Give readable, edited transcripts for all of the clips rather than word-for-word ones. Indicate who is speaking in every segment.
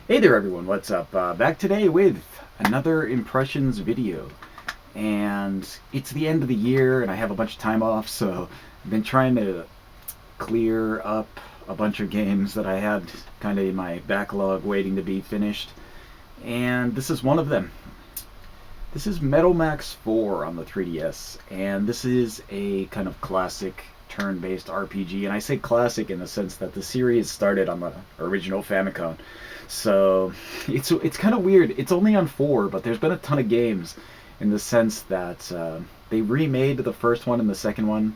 Speaker 1: Hey there everyone, what's up? Back today with another impressions video. And it's the end of the year and I have a bunch of time off, so I've been trying to clear up a bunch of games that I had kind of in my backlog waiting to be finished. And this is one of them. This is Metal Max 4 on the 3DS, and this is a kind of classic turn-based RPG. And I say classic in the sense that the series started on the original Famicom. So it's kind of weird. It's only on 4, but there's been a ton of games in the sense that they remade the first one and the second one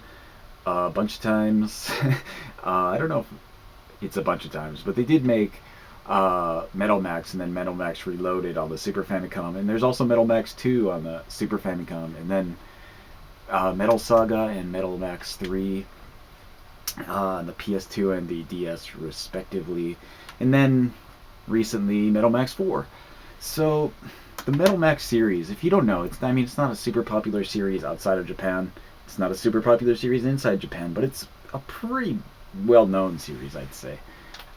Speaker 1: a bunch of times. I don't know if it's a bunch of times, but they did make Metal Max and then Metal Max Reloaded on the Super Famicom, and there's also Metal Max 2 on the Super Famicom, and then Metal Saga and Metal Max 3 on the PS2 and the DS respectively, and then recently Metal Max 4. So the Metal Max series, if you don't know, it's not a super popular series outside of Japan. It's not a super popular series inside Japan, but it's a pretty well-known series, I'd say.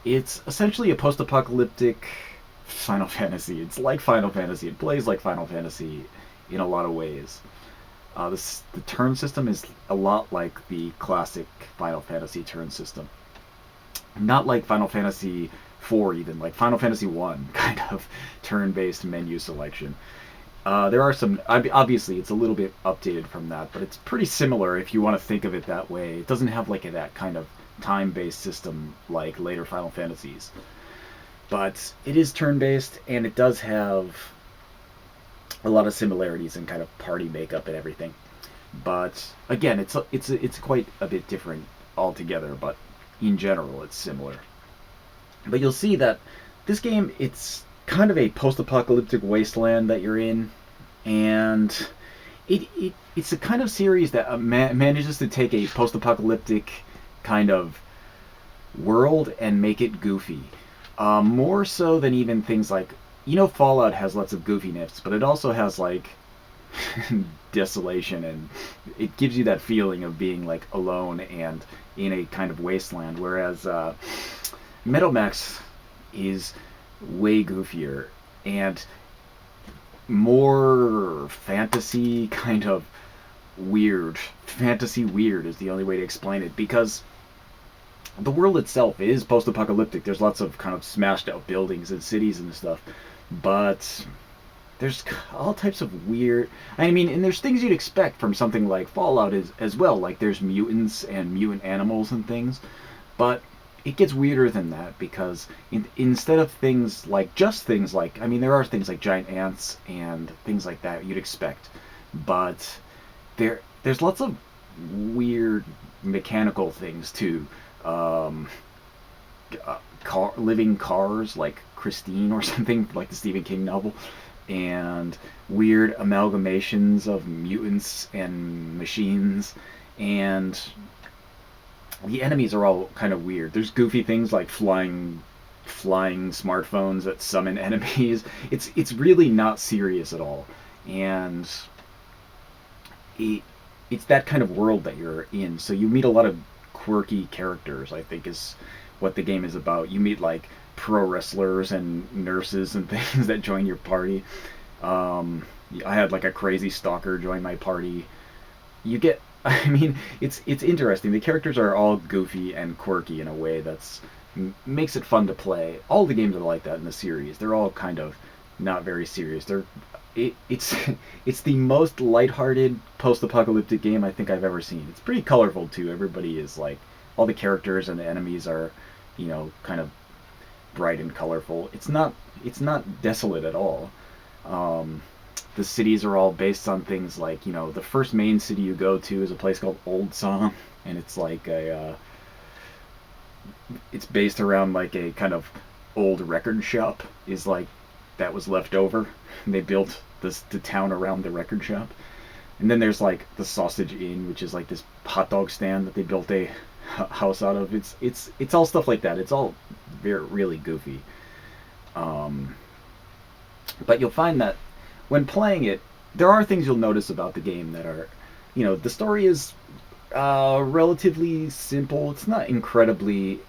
Speaker 1: It's essentially a post-apocalyptic Final Fantasy. It's like Final Fantasy. It plays like Final Fantasy in a lot of ways. The turn system is a lot like the classic Final Fantasy turn system. Not like Final Fantasy 4 even, like Final Fantasy 1 kind of turn-based menu selection. There are some, obviously it's a little bit updated from that, but it's pretty similar if you want to think of it that way. It doesn't have like that kind of time-based system like later Final Fantasies. But it is turn-based, and it does have a lot of similarities in kind of party makeup and everything. But again, it's quite a bit different altogether, but in general it's similar. But you'll see that this game, it's kind of a post-apocalyptic wasteland that you're in, and it's a kind of series that manages to take a post-apocalyptic kind of world and make it goofy. More so than even things like, Fallout has lots of goofiness, but it also has like desolation, and it gives you that feeling of being like alone and in a kind of wasteland, whereas Metal Max is way goofier and more fantasy kind of weird. Fantasy weird is the only way to explain it, because the world itself is post-apocalyptic. There's lots of kind of smashed out buildings and cities and stuff, but there's all types of weird, and there's things you'd expect from something like Fallout as well, like there's mutants and mutant animals and things, but it gets weirder than that, because instead of things like there are things like giant ants and things like that you'd expect, but there's lots of weird mechanical things too. Living cars like Christine or something, like the Stephen King novel, and weird amalgamations of mutants and machines, and the enemies are all kind of weird. There's goofy things like flying smartphones that summon enemies. It's really not serious at all, and it's that kind of world that you're in. So you meet a lot of quirky characters, I think, is what the game is about. You meet like pro wrestlers and nurses and things that join your party. I had like a crazy stalker join my party. You get, it's interesting. The characters are all goofy and quirky in a way that's makes it fun to play. All the games are like that in the series. They're all kind of not very serious. It's it's the most lighthearted post-apocalyptic game I think I've ever seen. It's pretty colorful too. Everybody is like, all the characters and the enemies are, kind of bright and colorful. It's not desolate at all. The cities are all based on things like, the first main city you go to is a place called Old Song, and it's like it's based around like a kind of old record shop is like that was left over. And they built the town around the record shop. And then there's like the Sausage Inn, which is like this hot dog stand that they built a house out of. It's all stuff like that. It's all really goofy. But you'll find that when playing it, there are things you'll notice about the game that are, the story is relatively simple. It's not incredibly,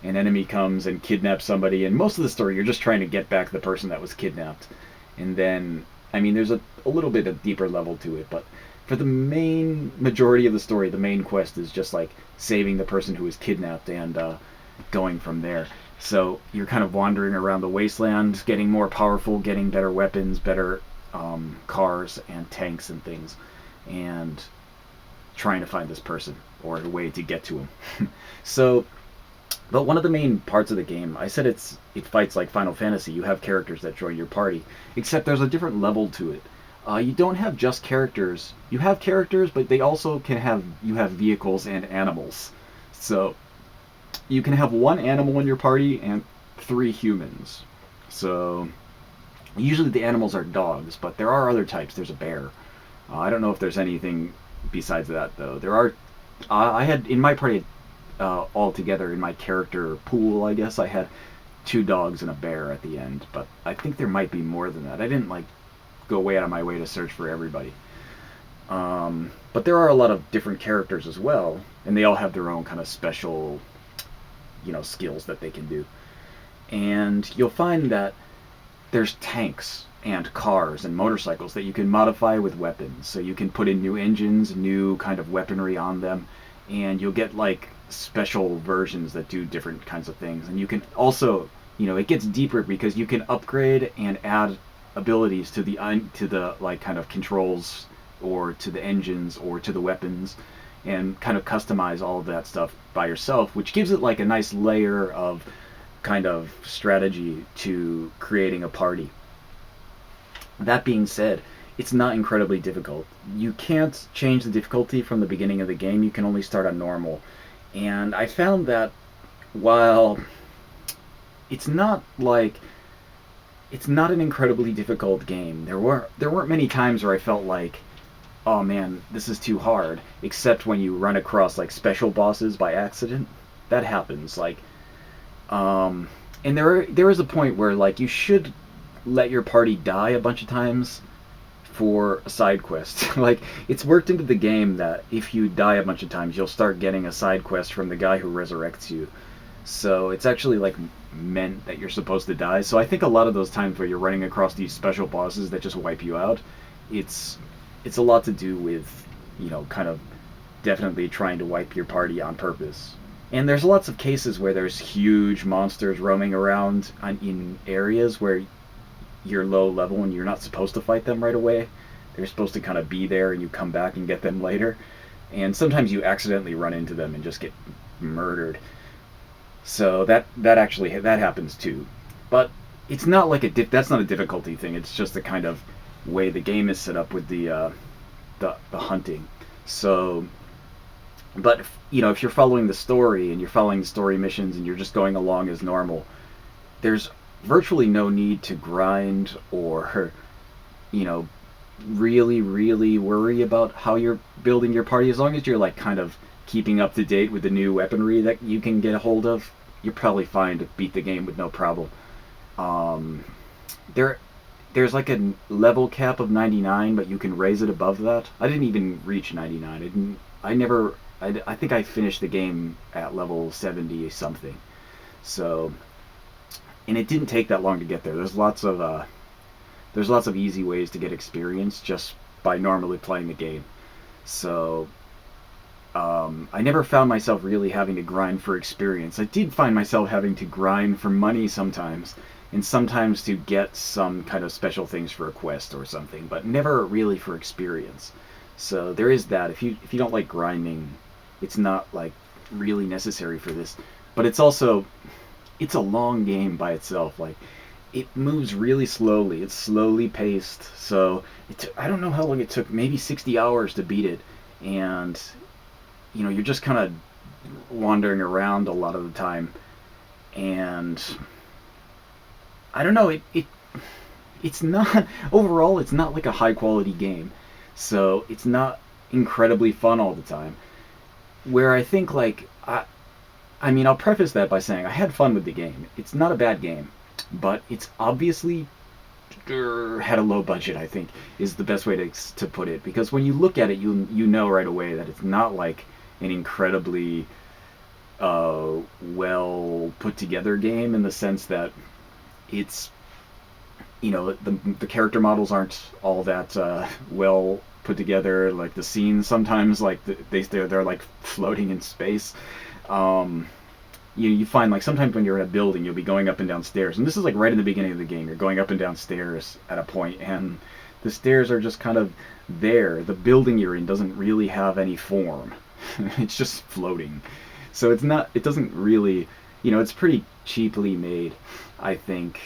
Speaker 1: an enemy comes and kidnaps somebody, and most of the story you're just trying to get back the person that was kidnapped. And then, I mean, there's a little bit of deeper level to it, but for the main majority of the story, the main quest is just like saving the person who was kidnapped and going from there. So you're kind of wandering around the wasteland, getting more powerful, getting better weapons, better cars and tanks and things, and trying to find this person or a way to get to him. So, but one of the main parts of the game, I said it fights like Final Fantasy. You have characters that join your party, except there's a different level to it. You don't have just characters. You have characters, but they also you have vehicles and animals. So you can have one animal in your party and 3 humans. So usually the animals are dogs, but there are other types. There's a bear. I don't know if there's anything besides that, though. There are. I had in my party all together in my character pool, I guess I had 2 dogs and a bear at the end, but I think there might be more than that. I didn't like go way out of my way to search for everybody. But there are a lot of different characters as well, and they all have their own kind of special, skills that they can do. And you'll find that there's tanks and cars and motorcycles that you can modify with weapons. So you can put in new engines, new kind of weaponry on them, and you'll get like special versions that do different kinds of things. And you can also, it gets deeper because you can upgrade and add abilities to the like kind of controls or to the engines or to the weapons, and kind of customize all of that stuff by yourself, which gives it like a nice layer of kind of strategy to creating a party. That being said, it's not incredibly difficult. You can't change the difficulty from the beginning of the game. You can only start on normal. And I found that while it's not an incredibly difficult game, there weren't many times where I felt like, oh man, this is too hard, except when you run across like special bosses by accident. That happens. And there is a point where like you should let your party die a bunch of times for a side quest. Like, it's worked into the game that if you die a bunch of times, you'll start getting a side quest from the guy who resurrects you. So it's actually like meant that you're supposed to die. So I think a lot of those times where you're running across these special bosses that just wipe you out, it's a lot to do with, kind of definitely trying to wipe your party on purpose. And there's lots of cases where there's huge monsters roaming around in areas where you're low level and you're not supposed to fight them right away. They're supposed to kind of be there and you come back and get them later. And sometimes you accidentally run into them and just get murdered. So that happens too. But it's not like that's not a difficulty thing. It's just the kind of way the game is set up with the hunting. So, but if you're following the story and you're following the story missions and you're just going along as normal, there's virtually no need to grind or really, really worry about how you're building your party. As long as you're like kind of keeping up to date with the new weaponry that you can get a hold of, you're probably fine to beat the game with no problem. There's like a level cap of 99, but you can raise it above that. I didn't even reach 99. I think I finished the game at level 70 something. So, and it didn't take that long to get there. There's lots of easy ways to get experience just by normally playing the game. So I never found myself really having to grind for experience. I did find myself having to grind for money sometimes, and sometimes to get some kind of special things for a quest or something, but never really for experience. So there is that. If you don't like grinding, it's not like really necessary for this. But it's a long game by itself. Like, it moves really slowly. It's slowly paced. So I don't know how long it took. Maybe 60 hours to beat it, and you're just kind of wandering around a lot of the time, and I don't know. It's not overall. It's not like a high quality game, so it's not incredibly fun all the time. Where I think like I mean, I'll preface that by saying I had fun with the game. It's not a bad game, but it's obviously had a low budget, I think, is the best way to put it. Because when you look at it, you know right away that it's not like an incredibly well put together game in the sense that it's, the character models aren't all that well put together. Like the scenes sometimes, like they're like floating in space. Um, you find like sometimes when you're in a building, you'll be going up and down stairs, and this is like right in the beginning of the game. You're going up and down stairs at a point, and the stairs are just kind of there. The building you're in doesn't really have any form. It's just floating. So it's not. It doesn't really. It's pretty cheaply made, I think.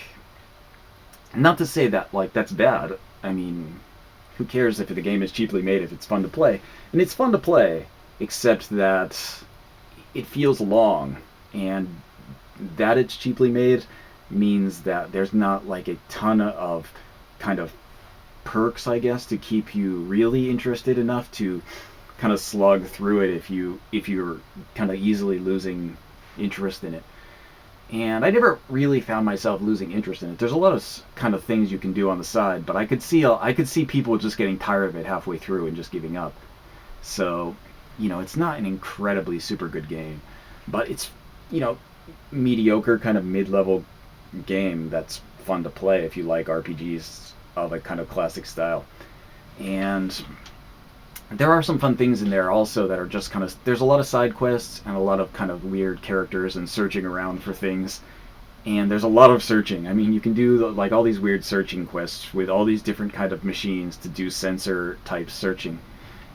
Speaker 1: Not to say that like that's bad. I mean, who cares if the game is cheaply made if it's fun to play? And it's fun to play, except that it feels long, and that it's cheaply made means that there's not like a ton of kind of perks, I guess, to keep you really interested enough to kind of slug through it if you're kind of easily losing interest in it. And I never really found myself losing interest in it. There's a lot of kind of things you can do on the side, but I could see people just getting tired of it halfway through and just giving up. So, it's not an incredibly super good game, but it's, you know, mediocre kind of mid-level game that's fun to play if you like RPGs of a kind of classic style. And there are some fun things in there also that are just kind of, there's a lot of side quests and a lot of kind of weird characters and searching around for things, and there's a lot of searching. I mean, you can do like all these weird searching quests with all these different kind of machines to do sensor type searching,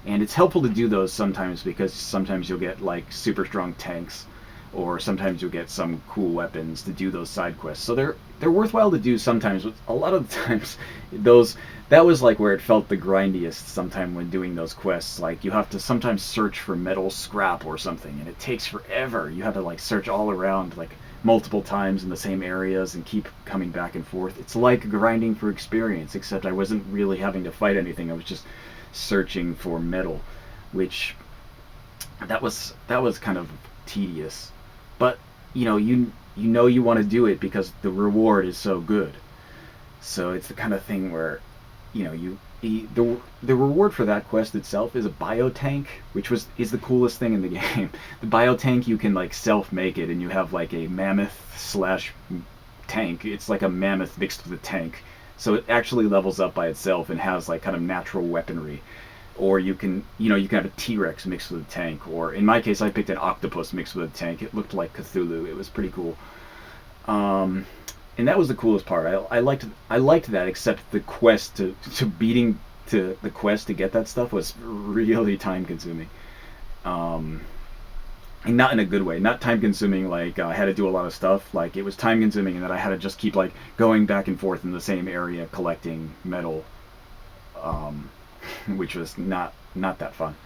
Speaker 1: and it's helpful to do those sometimes because sometimes you'll get like super strong tanks, or sometimes you'll get some cool weapons to do those side quests. So they're worthwhile to do sometimes. But a lot of the times, those that was like where it felt the grindiest. Sometime when doing those quests, like you have to sometimes search for metal scrap or something, and it takes forever. You have to like search all around like multiple times in the same areas and keep coming back and forth. It's like grinding for experience, except I wasn't really having to fight anything. I was just searching for metal, which that was kind of tedious. But you want to do it because the reward is so good. So it's the kind of thing where the reward for that quest itself is a biotank, which is the coolest thing in the game. The biotank, you can like self make it, and you have like a mammoth slash tank. It's like a mammoth mixed with a tank, so it actually levels up by itself and has like kind of natural weaponry. Or you can have a T-Rex mixed with a tank, or in my case I picked an octopus mixed with a tank. It looked like Cthulhu. It was pretty cool. And that was the coolest part. I liked that, except the quest to beating to the quest to get that stuff was really time consuming. Um, and not in a good way. Not time consuming like I had to do a lot of stuff. Like it was time consuming, and that I had to just keep like going back and forth in the same area collecting metal, um, which was not that fun.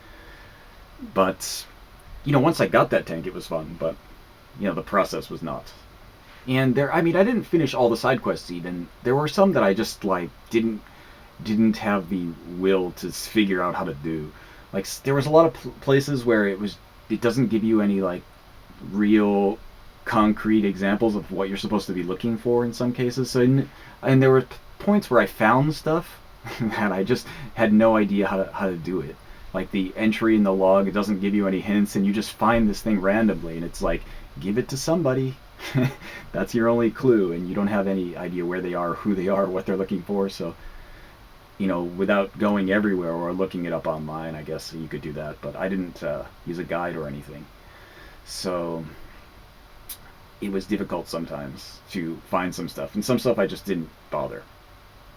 Speaker 1: But once I got that tank, it was fun. But the process was not. And I mean, I didn't finish all the side quests even. There were some that I just like didn't have the will to figure out how to do. Like there was a lot of places where it doesn't give you any like real concrete examples of what you're supposed to be looking for in some cases. And there were points where I found stuff that I just had no idea how to do it. Like the entry in the log, it doesn't give you any hints, and you just find this thing randomly, and it's like, give it to somebody. That's your only clue, and you don't have any idea where they are, who they are, what they're looking for. So, without going everywhere or looking it up online, I guess you could do that. But I didn't use a guide or anything, so it was difficult sometimes to find some stuff, and some stuff I just didn't bother.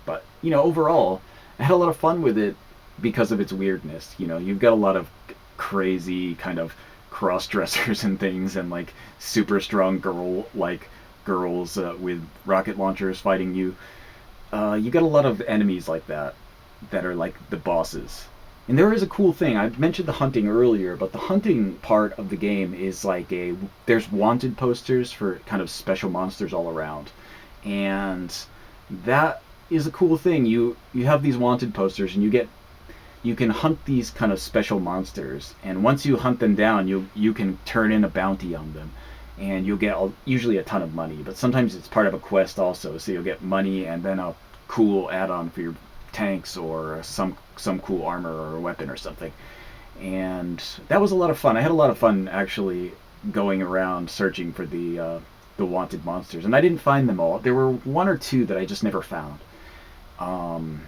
Speaker 1: But overall, I had a lot of fun with it because of its weirdness. You've got a lot of crazy kind of cross dressers and things, and like super strong girls with rocket launchers fighting you. You got a lot of enemies like that are like the bosses. And there is a cool thing. I mentioned the hunting earlier, but the hunting part of the game is like there's wanted posters for kind of special monsters all around, and that is a cool thing. You have these wanted posters, and you can hunt these kind of special monsters, and once you hunt them down, you can turn in a bounty on them, and you'll get usually a ton of money. But sometimes it's part of a quest also, so you'll get money and then a cool add-on for your tanks, or some cool armor or weapon or something. And that was a lot of fun. I had a lot of fun actually going around searching for the wanted monsters, and I didn't find them all. There were one or two that I just never found. Um,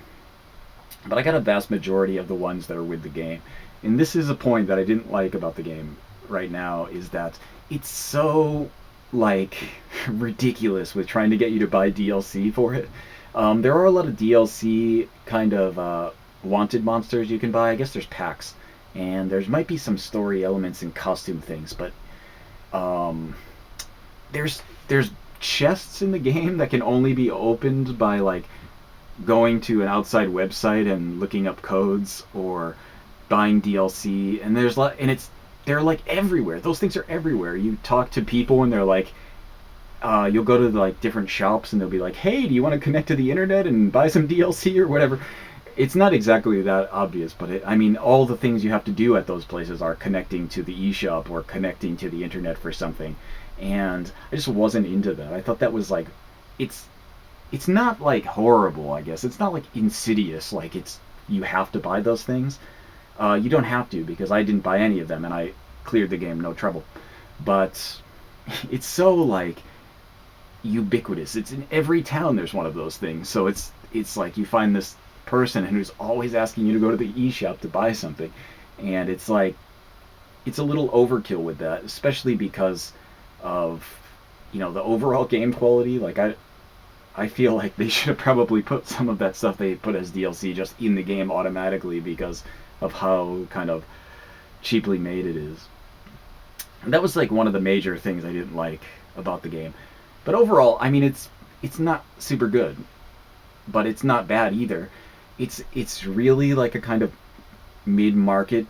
Speaker 1: but I got a vast majority of the ones that are with the game. And this is a point that I didn't like about the game right now, is that it's so like ridiculous with trying to get you to buy DLC for it. There are a lot of DLC kind of wanted monsters you can buy. I guess there's packs, and there's might be some story elements and costume things, but um, there's chests in the game that can only be opened by like going to an outside website and looking up codes or buying DLC. And they're like everywhere. Those things are everywhere. You talk to people and they're like, you'll go to like different shops and they'll be like, "Hey, do you want to connect to the internet and buy some DLC or whatever?" It's not exactly that obvious, but I mean, all the things you have to do at those places are connecting to the eShop or connecting to the internet for something. And I just wasn't into that. I thought that was like, it's it's not like horrible, I guess. It's not like insidious, like it's you have to buy those things. You don't have to, because I didn't buy any of them and I cleared the game no trouble. But it's so like ubiquitous. It's in every town. There's one of those things. So it's like you find this person who's always asking you to go to the eShop to buy something, and it's like it's a little overkill with that, especially because of the overall game quality. Like I feel like they should have probably put some of that stuff they put as DLC just in the game automatically because of how kind of cheaply made it is. And that was like one of the major things I didn't like about the game. But overall, I mean, it's not super good, but it's not bad either. It's really like a kind of mid-market,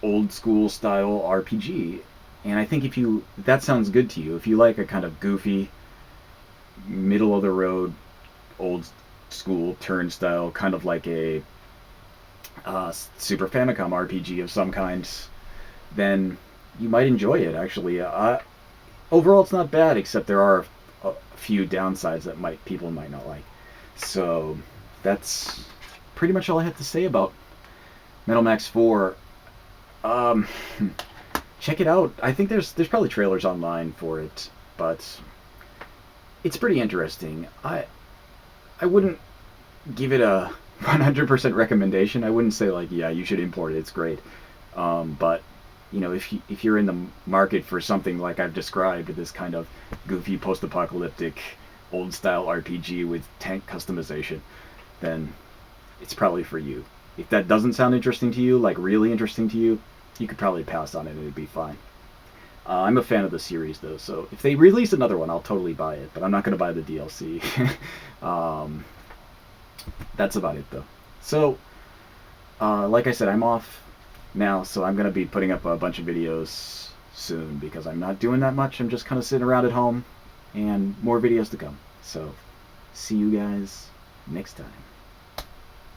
Speaker 1: old school style RPG. And I think if that sounds good to you, if you like a kind of goofy, middle of the road, old school turnstile, kind of like a Super Famicom RPG of some kind, then you might enjoy it. Actually, overall, it's not bad, except there are a few downsides that people might not like. So that's pretty much all I have to say about Metal Max 4. Um, check it out. I think there's probably trailers online for it, but it's pretty interesting. I wouldn't give it a 100% recommendation. I wouldn't say like, yeah, you should import it. It's great. But if you're in the market for something like I've described, this kind of goofy post-apocalyptic old style RPG with tank customization, then it's probably for you. If that doesn't sound interesting to you, like really interesting to you, you could probably pass on it and it'd be fine. I'm a fan of the series though, so if they release another one, I'll totally buy it, but I'm not going to buy the DLC. That's about it though. So, like I said, I'm off now, so I'm going to be putting up a bunch of videos soon because I'm not doing that much. I'm just kind of sitting around at home, and more videos to come. So, see you guys next time.